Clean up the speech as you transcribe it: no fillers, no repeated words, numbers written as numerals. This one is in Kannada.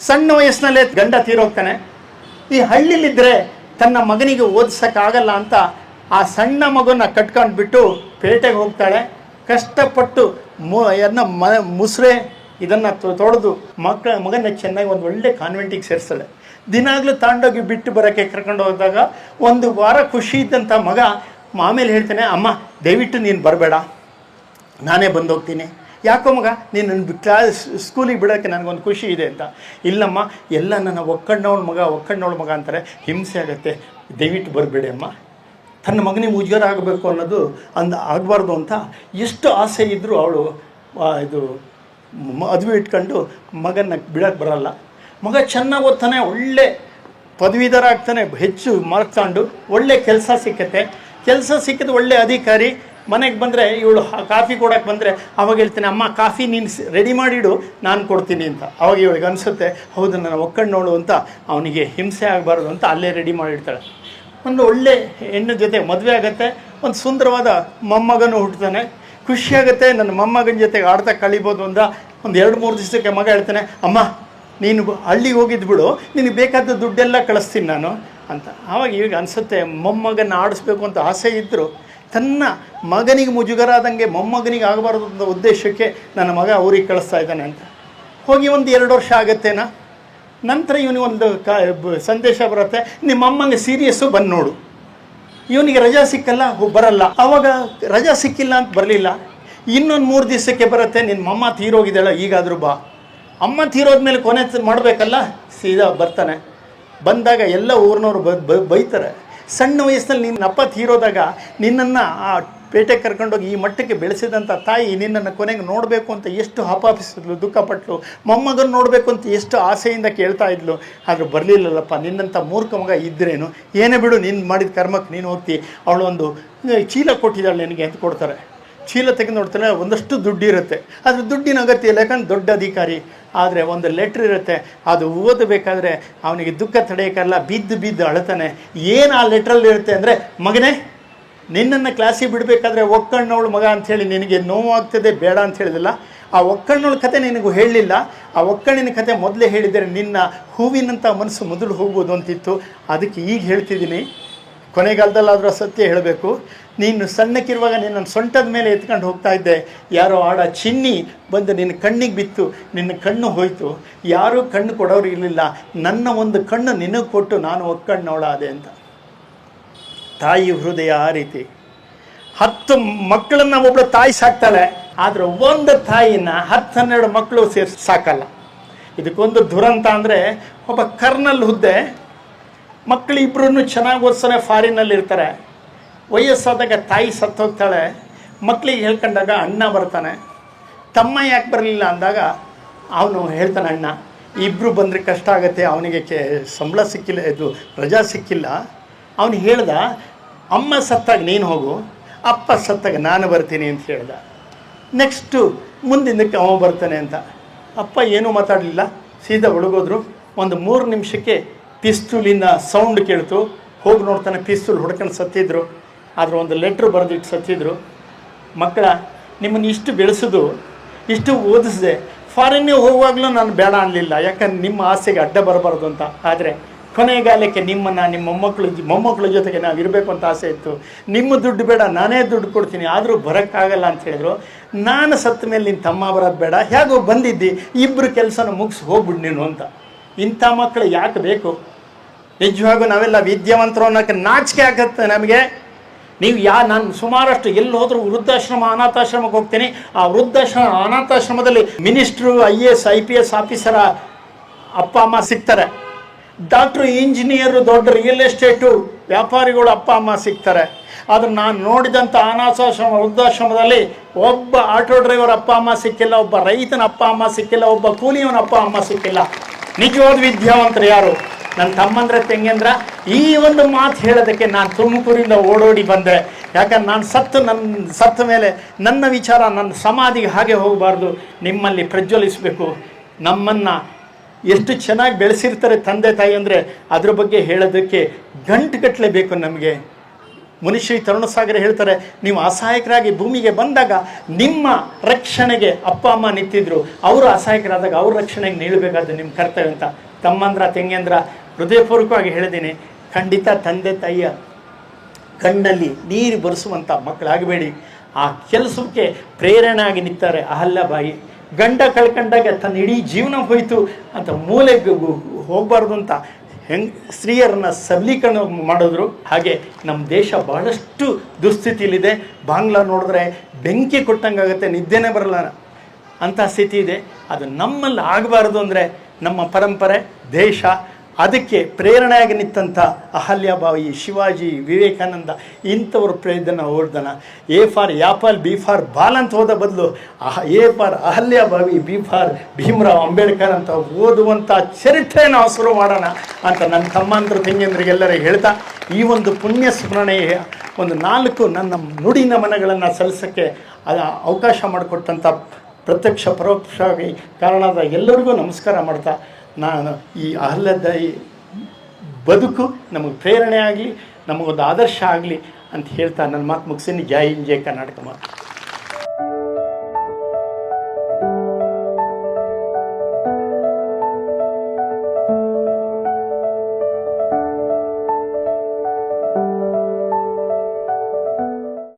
ಸಣ್ಣ ವಯಸ್ಸಿನಲ್ಲೇ ಗಂಡ ತೀರೋಗ್ತಾನೆ. ಈ ಹಳ್ಳಿಲಿದ್ದರೆ ತನ್ನ ಮಗನಿಗೆ ಓದಿಸೋಕ್ಕಾಗಲ್ಲ ಅಂತ ಆ ಸಣ್ಣ ಮಗುನ ಕಟ್ಕೊಂಡ್ಬಿಟ್ಟು ಪೇಟೆಗೆ ಹೋಗ್ತಾಳೆ. ಕಷ್ಟಪಟ್ಟು ಮುಸ್ರೆ ಇದನ್ನು ತೊಡೆದು ಮಗನ ಚೆನ್ನಾಗಿ ಒಂದು ಒಳ್ಳೆ ಕಾನ್ವೆಂಟಿಗೆ ಸೇರಿಸ್ತಾಳೆ. ದಿನಾಗಲೂ ತಾಂಡೋಗಿ ಬಿಟ್ಟು ಬರೋಕ್ಕೆ ಕರ್ಕೊಂಡು ಹೋದಾಗ ಒಂದು ವಾರ ಖುಷಿ ಇದ್ದಂಥ ಮಗ ಆಮೇಲೆ ಹೇಳ್ತಾನೆ, ಅಮ್ಮ ದಯವಿಟ್ಟು ನೀನು ಬರಬೇಡ, ನಾನೇ ಬಂದೋಗ್ತೀನಿ. ಯಾಕೋ ಮಗ, ನೀನು ಸ್ಕೂಲಿಗೆ ಬಿಡೋಕ್ಕೆ ನನಗೊಂದು ಖುಷಿ ಇದೆ ಅಂತ. ಇಲ್ಲಮ್ಮ, ಎಲ್ಲ ನನ್ನ ಒಕ್ಕಣ್ಣವಳ ಮಗ ಅಂತಾರೆ, ಹಿಂಸೆ ಆಗುತ್ತೆ, ದಯವಿಟ್ಟು ಬರಬೇಡಿ ಅಮ್ಮ. ತನ್ನ ಮಗನಿಗೆ ಮುಜುಗರ ಆಗಬೇಕು ಅನ್ನೋದು ಆಗಬಾರ್ದು ಅಂತ ಎಷ್ಟು ಆಸೆ ಇದ್ದರೂ ಅವಳು ಮದುವೆ ಇಟ್ಕೊಂಡು ಮಗನ ಬಿಡೋಕ್ಕೆ ಬರಲ್ಲ. ಮಗ ಚೆನ್ನಾಗಿ ಓದ್ತಾನೆ, ಒಳ್ಳೆ ಪದವೀಧರ ಆಗ್ತಾನೆ, ಹೆಚ್ಚು ಮಾರ್ಕ್ಸ್ ತಗೊಂಡು ಒಳ್ಳೆ ಕೆಲಸ ಸಿಕ್ಕಿದ್ದು ಒಳ್ಳೆ ಅಧಿಕಾರಿ. ಮನೆಗೆ ಬಂದರೆ ಇವಳು ಕಾಫಿ ಕೊಡೋಕ್ಕೆ ಬಂದರೆ ಅವಾಗ ಹೇಳ್ತಾನೆ, ಅಮ್ಮ ಕಾಫಿ ನೀನು ರೆಡಿ ಮಾಡಿಡು, ನಾನು ಕೊಡ್ತೀನಿ ಅಂತ. ಅವಾಗ ಇವಳಿಗೆ ಅನಿಸುತ್ತೆ, ಹೌದು ನನ್ನ ಒಕ್ಕಣ್ಣವಳು ಅಂತ, ಅವನಿಗೆ ಹಿಂಸೆ ಆಗಬಾರ್ದು ಅಂತ ಅಲ್ಲೇ ರೆಡಿ ಮಾಡಿರ್ತಾಳೆ. ಒಂದು ಒಳ್ಳೆ ಹೆಣ್ಣು ಜೊತೆ ಮದುವೆ ಆಗುತ್ತೆ, ಒಂದು ಸುಂದರವಾದ ಮೊಮ್ಮಗನೂ ಹುಟ್ಟುತ್ತಾನೆ. ಖುಷಿಯಾಗುತ್ತೆ, ನನ್ನ ಮೊಮ್ಮಗನ ಜೊತೆಗೆ ಆಡ್ತಾ ಕಳಿಬೋದು ಅಂತ. ಒಂದು 2-3 ದಿವಸಕ್ಕೆ ಮಗ ಹೇಳ್ತಾನೆ, ಅಮ್ಮ ನೀನು ಹಳ್ಳಿಗೆ ಹೋಗಿದ್ದು ಬಿಡು, ನಿನಗೆ ಬೇಕಾದ ದುಡ್ಡೆಲ್ಲ ಕಳಿಸ್ತೀನಿ ನಾನು ಅಂತ. ಆವಾಗ ಈಗ ಅನಿಸುತ್ತೆ, ಮೊಮ್ಮಗನ ಆಡಿಸ್ಬೇಕು ಅಂತ ಆಸೆ ಇದ್ದರೂ ತನ್ನ ಮಗನಿಗೆ ಮುಜುಗರ ಆದಂಗೆ ಮೊಮ್ಮಗನಿಗೆ ಆಗಬಾರ್ದು ಅಂತ ಉದ್ದೇಶಕ್ಕೆ ನನ್ನ ಮಗ ಊರಿಗೆ ಕಳಿಸ್ತಾ ಇದ್ದಾನೆ ಅಂತ. ಹೋಗಿ ಒಂದು 2 ವರ್ಷ ಆಗುತ್ತೇನಾ. ನಂತರ ಇವನಿಗೊಂದು ಸಂದೇಶ ಬರುತ್ತೆ, ನಿಮ್ಮ ಅಮ್ಮಂಗೆ ಸೀರಿಯಸ್ಸು ಬಂದು ನೋಡು. ಇವನಿಗೆ ರಜಾ ಸಿಕ್ಕಲ್ಲ, ಬರಲ್ಲ. ಆವಾಗ ರಜಾ ಸಿಕ್ಕಿಲ್ಲ ಅಂತ ಬರಲಿಲ್ಲ. ಇನ್ನೊಂದು 3 ದಿವಸಕ್ಕೆ ಬರುತ್ತೆ, ನಿನ್ನ ಅಮ್ಮ ತೀರೋಗಿದ್ದಾಳೆ, ಈಗಾದರೂ ಬಾ. ಅಮ್ಮ ತೀರೋದ್ಮೇಲೆ ಕೊನೆ ಮಾಡಬೇಕಲ್ಲ, ಸೀದಾ ಬರ್ತಾನೆ. ಬಂದಾಗ ಎಲ್ಲ ಊರಿನವರು ಬೈತಾರೆ. ಸಣ್ಣ ವಯಸ್ಸಿನಲ್ಲಿ ನಿನ್ನ ಅಪ್ಪ ತೀರೋದಾಗ ನಿನ್ನನ್ನು ಆ ಪೇಟೆಗೆ ಕರ್ಕೊಂಡೋಗಿ ಈ ಮಟ್ಟಕ್ಕೆ ಬೆಳೆಸಿದಂಥ ತಾಯಿ ನಿನ್ನನ್ನು ಕೊನೆಗೆ ನೋಡಬೇಕು ಅಂತ ಎಷ್ಟು ಹಪಾಪಿಸಿದ್ಲು, ದುಃಖಪಟ್ಟಳು. ಮೊಮ್ಮಗನ ನೋಡಬೇಕು ಅಂತ ಎಷ್ಟು ಆಸೆಯಿಂದ ಕೇಳ್ತಾ ಇದ್ಲು. ಆದರೂ ಬರಲಿಲ್ಲಲ್ಲಪ್ಪ, ನಿನ್ನಂಥ ಮೂರ್ಖ ಮಗ ಇದ್ರೇನು, ಏನೇ ಬಿಡು, ನೀನು ಮಾಡಿದ ಕರ್ಮಕ್ಕೆ ನೀನು ಹೋಗ್ತಿ. ಅವಳು ಒಂದು ಚೀಲ ಕೊಟ್ಟಿದ್ದಾಳೆ ನಿನಗೆ ಅಂತ ಕೊಡ್ತಾರೆ. ಚೀಲ ತೆಗೆದು ನೋಡ್ತಾನೆ, ಒಂದಷ್ಟು ದುಡ್ಡು ಇರುತ್ತೆ. ಆದರೆ ದುಡ್ಡಿನ ಅಗತ್ಯ ಇಲ್ಲ, ಯಾಕಂದ್ರೆ ದೊಡ್ಡ ಅಧಿಕಾರಿ. ಆದರೆ ಒಂದು ಲೆಟ್ರ್ ಇರುತ್ತೆ, ಅದು ಓದಬೇಕಾದ್ರೆ ಅವನಿಗೆ ದುಃಖ ತಡೆಯೋಕ್ಕಲ್ಲ, ಬಿದ್ದು ಅಳ್ತಾನೆ. ಏನು ಆ ಲೆಟ್ರಲ್ಲಿ ಇರುತ್ತೆ ಅಂದರೆ, ಮಗನೇ ನಿನ್ನನ್ನು ಕ್ಲಾಸಿಗೆ ಬಿಡಬೇಕಾದ್ರೆ ಒಕ್ಕಣ್ಣವಳು ಮಗ ಅಂಥೇಳಿ ನಿನಗೆ ನೋವಾಗ್ತದೆ, ಬೇಡ ಅಂತ ಹೇಳಿದಿಲ್ಲ. ಆ ಒಕ್ಕಣ್ಣವಳ ಕತೆ ನಿನಗೂ ಹೇಳಲಿಲ್ಲ. ಆ ಒಕ್ಕಣ್ಣಿನ ಕತೆ ಮೊದಲೇ ಹೇಳಿದರೆ ನಿನ್ನ ಹೂವಿನಂಥ ಮನಸ್ಸು ಮೊದಲು ಹೋಗ್ಬೋದು ಅಂತಿತ್ತು. ಅದಕ್ಕೆ ಈಗ ಹೇಳ್ತಿದ್ದೀನಿ, ಕೊನೆಗಾಲದಲ್ಲಾದರೂ ಸತ್ಯ ಹೇಳಬೇಕು. ನೀನು ಸಣ್ಣಕ್ಕಿರುವಾಗ ನಿನ್ನನ್ನು ಸೊಂಟದ ಮೇಲೆ ಎತ್ಕೊಂಡು ಹೋಗ್ತಾ ಇದ್ದೆ, ಯಾರೋ ಆಡ ಚಿನ್ನಿ ಬಂದು ನಿನ್ನ ಕಣ್ಣಿಗೆ ಬಿತ್ತು, ನಿನ್ನ ಕಣ್ಣು ಹೋಯಿತು. ಯಾರೂ ಕಣ್ಣು ಕೊಡೋರು ಇರಲಿಲ್ಲ, ನನ್ನ ಒಂದು ಕಣ್ಣು ನಿನಗೆ ಕೊಟ್ಟು ನಾನು ಒಕ್ಕಣ್ಣವಳಾದೆ ಅಂತ. ತಾಯಿ ಹೃದಯ ಆ ರೀತಿ. 10 ಮಕ್ಕಳನ್ನು ಒಬ್ಬಳು ತಾಯಿ ಸಾಕ್ತಾಳೆ, ಆದರೆ ಒಂದು ತಾಯಿನ 10-12 ಮಕ್ಕಳು ಸೇರಿ ಸಾಕಲ್ಲ. ಇದಕ್ಕೊಂದು ದುರಂತ ಅಂದರೆ, ಒಬ್ಬ ಕರ್ನಲ್ ಹುದ್ದೆ, ಮಕ್ಕಳು ಇಬ್ಬರೂ ಚೆನ್ನಾಗಿ ಓದಿಸ್ತಾನೆ, ಫಾರಿನಲ್ಲಿ ಇರ್ತಾರೆ. ವಯಸ್ಸಾದಾಗ ತಾಯಿ ಸತ್ತೋಗ್ತಾಳೆ. ಮಕ್ಕಳಿಗೆ ಹೇಳ್ಕೊಂಡಾಗ ಅಣ್ಣ ಬರ್ತಾನೆ. ತಮ್ಮ ಯಾಕೆ ಬರಲಿಲ್ಲ ಅಂದಾಗ ಅವನು ಹೇಳ್ತಾನೆ, ಅಣ್ಣ ಇಬ್ಬರು ಬಂದರೆ ಕಷ್ಟ ಆಗುತ್ತೆ, ಅವನಿಗೆ ಸಂಬಳ ಸಿಕ್ಕಿಲ್ಲ, ರಜಾ ಸಿಕ್ಕಿಲ್ಲ. ಅವನು ಹೇಳ್ದ, ಅಮ್ಮ ಸತ್ತಾಗ ನೀನು ಹೋಗು, ಅಪ್ಪ ಸತ್ತಾಗ ನಾನು ಬರ್ತೀನಿ ಅಂತ ಹೇಳ್ದ. ನೆಕ್ಸ್ಟು ಮುಂದಿನಕ್ಕೆ ಅವ ಬರ್ತಾನೆ ಅಂತ. ಅಪ್ಪ ಏನೂ ಮಾತಾಡಲಿಲ್ಲ, ಸೀದಾ ಒಳಗೋದ್ರು. ಒಂದು 3 ನಿಮಿಷಕ್ಕೆ ಪಿಸ್ತೂಲಿನ ಸೌಂಡ್ ಕೇಳ್ತು. ಹೋಗಿ ನೋಡ್ತಾನೆ, ಪಿಸ್ತೂಲ್ ಹೊಡ್ಕೊಂಡು ಸತ್ತಿದ್ರು. ಆದರೆ ಒಂದು ಲೆಟ್ರ್ ಬರೆದಿಟ್ಟು ಸತ್ತಿದ್ರು. ಮಕ್ಕಳ, ನಿಮ್ಮನ್ನು ಇಷ್ಟು ಬೆಳೆಸೋದು, ಇಷ್ಟು ಓದಿಸಿದೆ, ಫಾರಿನ್ಗೆ ಹೋಗುವಾಗಲೂ ನಾನು ಬೇಡ ಅನ್ನಲಿಲ್ಲ, ಯಾಕಂದ್ರೆ ನಿಮ್ಮ ಆಸೆಗೆ ಅಡ್ಡ ಬರಬಾರ್ದು ಅಂತ. ಆದರೆ ಕೊನೆಗಾಲಕ್ಕೆ ನಿಮ್ಮನ್ನು ನಿಮ್ಮ ಮೊಮ್ಮಕ್ಕಳ ಜೊತೆಗೆ ನಾವು ಇರಬೇಕು ಅಂತ ಆಸೆ ಇತ್ತು. ನಿಮ್ಮ ದುಡ್ಡು ಬೇಡ, ನಾನೇ ದುಡ್ಡು ಕೊಡ್ತೀನಿ, ಆದರೂ ಬರೋಕ್ಕಾಗಲ್ಲ ಅಂತ ಹೇಳಿದ್ರು. ನಾನು ಸತ್ತ ಮೇಲೆ ನಿನ್ನ ತಮ್ಮ ಬರೋದು ಬೇಡ, ಹೇಗೋ ಬಂದಿದ್ದಿ, ಇಬ್ಬರು ಕೆಲಸನ ಮುಗಿಸಿ ಹೋಗ್ಬಿಡು ನೀನು ಅಂತ. ಇಂಥ ಮಕ್ಕಳು ಯಾಕೆ ಬೇಕು? ನಿಜವಾಗೂ ನಾವೆಲ್ಲ ವಿದ್ಯಾವಂತರು ಅನ್ನೋಕ್ಕೆ ನಾಚಿಕೆ ಆಗತ್ತೆ ನಮಗೆ. ನೀವು ನಾನು ಸುಮಾರಷ್ಟು ಎಲ್ಲಿ ಹೋದರೂ ವೃದ್ಧಾಶ್ರಮ, ಅನಾಥಾಶ್ರಮಕ್ಕೆ ಹೋಗ್ತೀನಿ. ಆ ವೃದ್ಧಾಶ್ರಮ, ಅನಾಥಾಶ್ರಮದಲ್ಲಿ ಮಿನಿಸ್ಟ್ರು, IAS IPS ಆಫೀಸರ ಅಪ್ಪ ಅಮ್ಮ ಸಿಗ್ತಾರೆ. ಡಾಕ್ಟ್ರು, ಇಂಜಿನಿಯರು, ದೊಡ್ಡ ರಿಯಲ್ ಎಸ್ಟೇಟು ವ್ಯಾಪಾರಿಗಳು ಅಪ್ಪ ಅಮ್ಮ ಸಿಗ್ತಾರೆ. ಆದರೆ ನಾನು ನೋಡಿದಂಥ ಅನಾಥಾಶ್ರಮ, ವೃದ್ಧಾಶ್ರಮದಲ್ಲಿ ಒಬ್ಬ ಆಟೋ ಡ್ರೈವರ್ ಅಪ್ಪ ಅಮ್ಮ ಸಿಕ್ಕಿಲ್ಲ, ಒಬ್ಬ ರೈತನ ಅಪ್ಪ ಅಮ್ಮ ಸಿಕ್ಕಿಲ್ಲ, ಒಬ್ಬ ಕೂಲಿಯವನ ಅಪ್ಪ ಅಮ್ಮ ಸಿಕ್ಕಿಲ್ಲ. ನಿಜವಾದ ವಿದ್ಯಾವಂತರು ಯಾರು? ನನ್ನ ತಮ್ಮಂದ್ರೆ ತೆಂಗಂದ್ರ. ಈ ಒಂದು ಮಾತು ಹೇಳೋದಕ್ಕೆ ನಾನು ತುಮಕೂರಿಂದ ಓಡೋಡಿ ಬಂದೆ. ಯಾಕಂದ್ರೆ ನಾನು ಸತ್ತ ಮೇಲೆ ನನ್ನ ವಿಚಾರ ನನ್ನ ಸಮಾಧಿಗೆ ಹಾಗೆ ಹೋಗಬಾರ್ದು, ನಿಮ್ಮಲ್ಲಿ ಪ್ರಜ್ವಲಿಸಬೇಕು. ನಮ್ಮನ್ನು ಎಷ್ಟು ಚೆನ್ನಾಗಿ ಬೆಳೆಸಿರ್ತಾರೆ ತಂದೆ ತಾಯಿ ಅಂದರೆ ಅದ್ರ ಬಗ್ಗೆ ಹೇಳೋದಕ್ಕೆ ಗಂಟುಗಟ್ಟಲೆ ಬೇಕು ನಮಗೆ. ಮುನಿಶ್ರೀ ತರುಣಸಾಗರ ಹೇಳ್ತಾರೆ, ನೀವು ಅಸಹಾಯಕರಾಗಿ ಭೂಮಿಗೆ ಬಂದಾಗ ನಿಮ್ಮ ರಕ್ಷಣೆಗೆ ಅಪ್ಪ ಅಮ್ಮ ನಿಂತಿದ್ರು, ಅವರು ಅಸಹಾಯಕರಾದಾಗ ಅವ್ರ ರಕ್ಷಣೆಗೆ ನಿಲ್ಲಬೇಕಾದ ನಿಮ್ಮ ಕರ್ತವ್ಯ ಅಂತ. ತಮ್ಮಂದ್ರ ತಂಗಿಯಂದ್ರ ಹೃದಯಪೂರ್ವಕವಾಗಿ ಹೇಳಿದ್ದೀನಿ, ಖಂಡಿತ ತಂದೆ ತಾಯಿಯ ಕಣ್ಣಲ್ಲಿ ನೀರು ಬರೆಸುವಂಥ ಮಕ್ಕಳಾಗಬೇಡಿ. ಆ ಕೆಲಸಕ್ಕೆ ಪ್ರೇರಣೆ ಆಗಿ ನಿಂತಾರೆ ಅಹಲ್ಯಾಬಾಯಿ. ಗಂಡ ಕಳ್ಕೊಂಡಾಗ ತನ್ನ ಇಡೀ ಜೀವನ ಹೋಯಿತು ಅಂತ ಮೂಲೆಗೆ ಹೋಗಬಾರ್ದು ಅಂತ ಸ್ತ್ರೀಯರನ್ನ ಸಬಲೀಕರಣ ಮಾಡಿದ್ರು. ಹಾಗೆ ನಮ್ಮ ದೇಶ ಬಹಳಷ್ಟು ದುಸ್ಥಿತಿಯಲ್ಲಿದೆ. ಬಾಂಗ್ಲಾ ನೋಡಿದ್ರೆ ಬೆಂಕಿ ಕೊಟ್ಟಂಗಾಗುತ್ತೆ, ನಿದ್ದೆನೇ ಬರಲ್ಲ ಅಂಥ ಸ್ಥಿತಿ ಇದೆ. ಅದು ನಮ್ಮಲ್ಲಿ ಆಗಬಾರ್ದು ಅಂದರೆ ನಮ್ಮ ಪರಂಪರೆ, ದೇಶ, ಅದಕ್ಕೆ ಪ್ರೇರಣೆಯಾಗಿ ನಿಂತಂಥ ಅಹಲ್ಯಾಬಾಯಿ, ಶಿವಾಜಿ, ವಿವೇಕಾನಂದ ಇಂಥವ್ರ ಪ್ರೇದನ ಓದ್ದನ. A for apple, B for ball ಅಂತ ಹೋದ ಬದಲು A for Ahilyabai, B for Bhimrao Ambedkar ಅಂತ ಓದುವಂಥ ಚರಿತ್ರೆ ನಾವು ಶುರು ಮಾಡೋಣ ಅಂತ ನನ್ನ ತಮ್ಮಂದ್ರ ತಂಗಿಯಂದ್ರಿಗೆಲ್ಲರಿಗೆ ಹೇಳ್ತಾ, ಈ ಒಂದು ಪುಣ್ಯ ಸ್ಮರಣೆಯ ಒಂದು 4 ನನ್ನ ನುಡಿ ನಮನಗಳನ್ನು ಸಲ್ಲಿಸೋಕ್ಕೆ ಅವಕಾಶ ಮಾಡಿಕೊಟ್ಟಂಥ ಪ್ರತ್ಯಕ್ಷ ಪರೋಕ್ಷವಾಗಿ ಕಾರಣದ ಎಲ್ಲರಿಗೂ ನಮಸ್ಕಾರ ಮಾಡ್ತಾ, ನಾನು ಈ ಅಹಲ್ಯಾಬಾಯಿ ಬದುಕು ನಮಗೆ ಪ್ರೇರಣೆ ಆಗಲಿ, ನಮಗೊಂದು ಆದರ್ಶ ಆಗಲಿ ಅಂತ ಹೇಳ್ತಾ ನನ್ನ ಮಾತು ಮುಗಿಸ್ತೀನಿ. ಜೈ ಹಿಂದ್, ಜೈ ಕರ್ನಾಟಕ ಮಾತು.